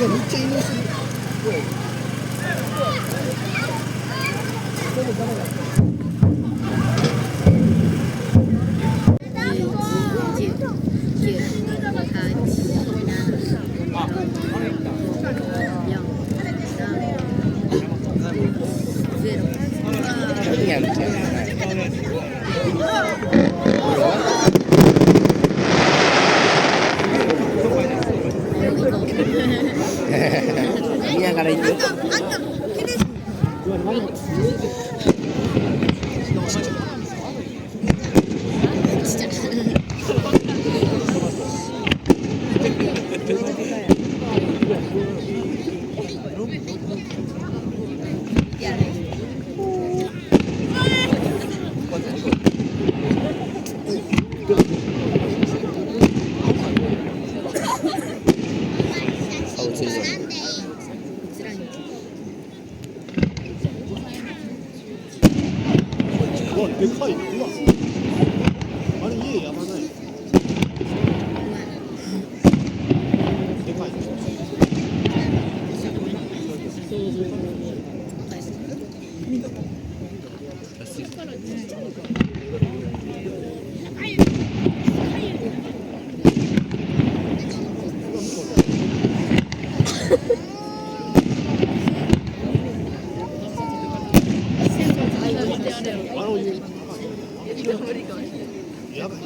めっちゃ移動する。何やるか。見ながら行く。でかい。うわ。あれ家やばない。でかい。やばい。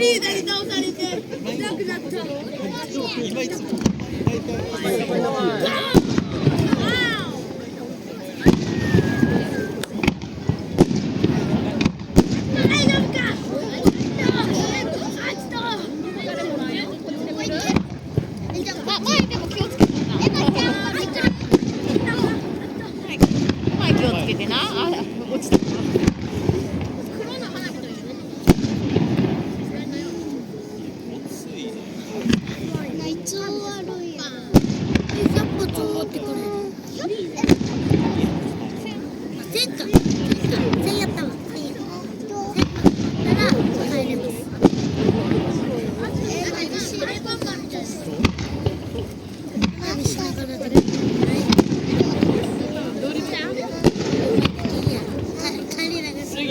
リーダーに倒されてなくなった。今いつも前でも気をつけてな。前気をつけてな。あ、落ちた。内臓悪いやん。100歩通ってくれる。1000か。1000やったわ。1000なら帰れます。何しながらだろう。帰れなかった。そ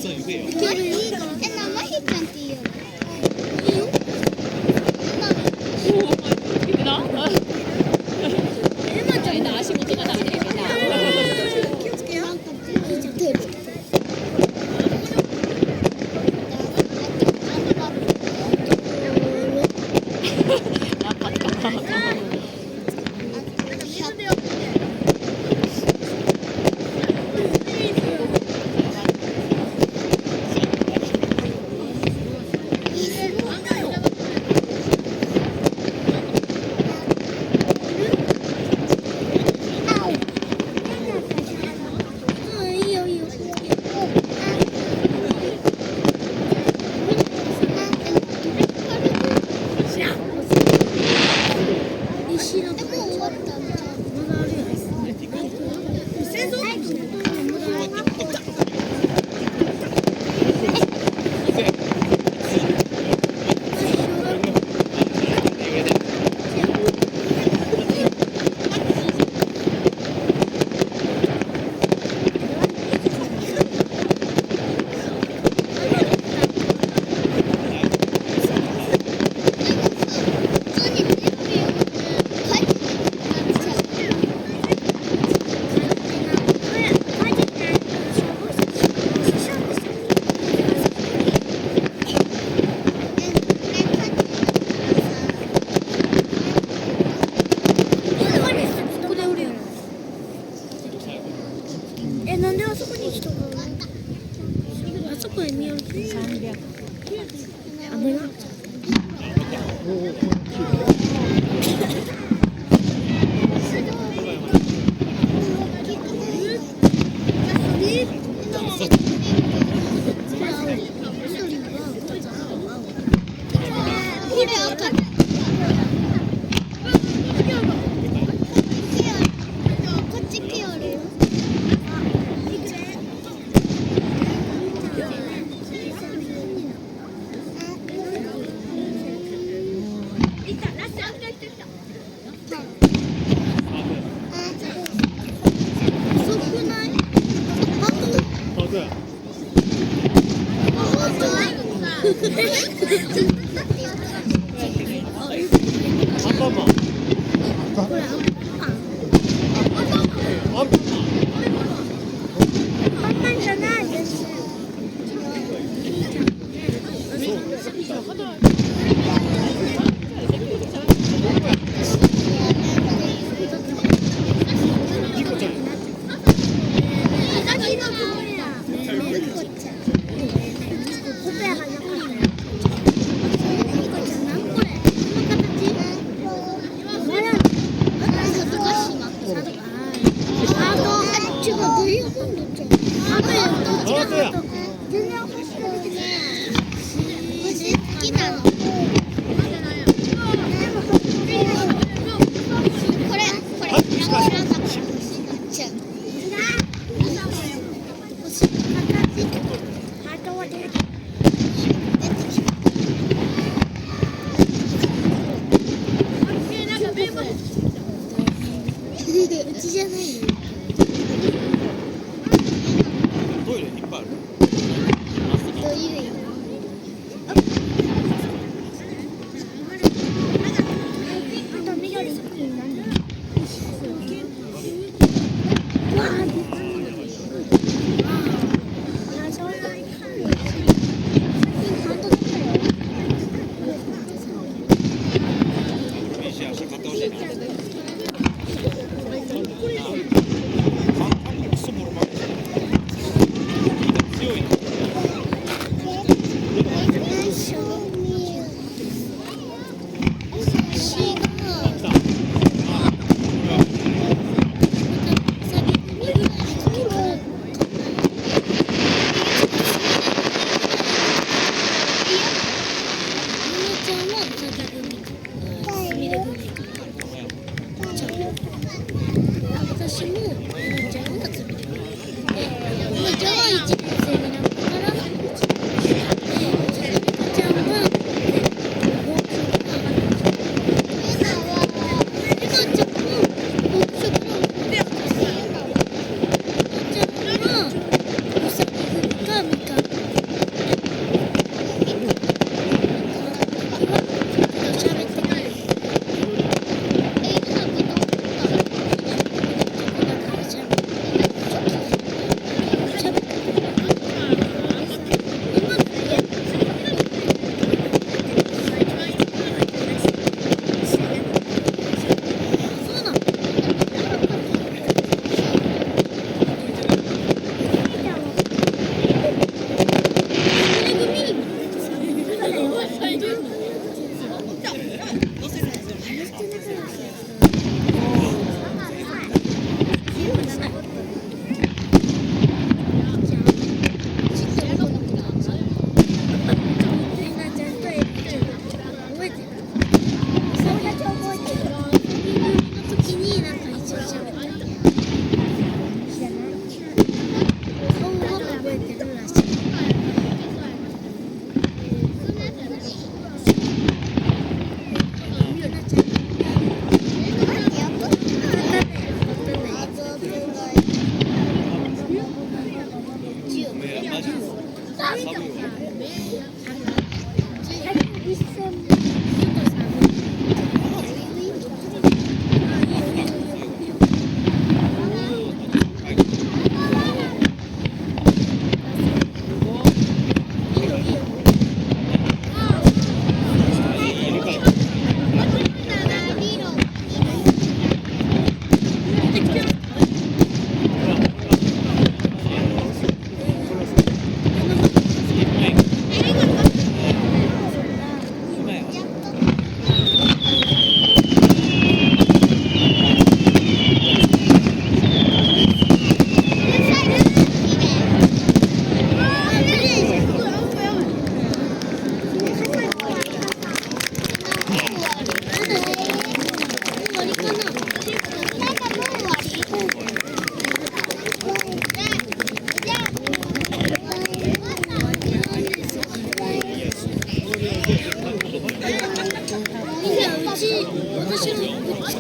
う言えよ。生ちゃんって言うの？いいよ。足元がダメだよ。気をつけよ。いいじゃん、トイレ。いいよいいよ。石のとこ終わったんじゃん。まだあるやん。戦争？なんであそこに人があそこへ見よう。300。あ、無理。これ赤。こっち来よるよ。アンパンマン。これアンパン。アンアンパンじゃないです。ニコちゃん。コペアがなかったよ。ニコちゃん、なんこれ？この形？違う、ダイヤモンドちゃん。ハートや。全然欲しくないね。私好きなの。これ。うちじゃないよ。トイレいっぱいある。どういうよ。あと緑。わあ、の時になんか一応喋ってた。顔は覚えてるらしい。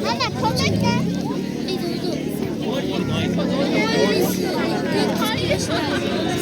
ママこんな来て。どうぞ。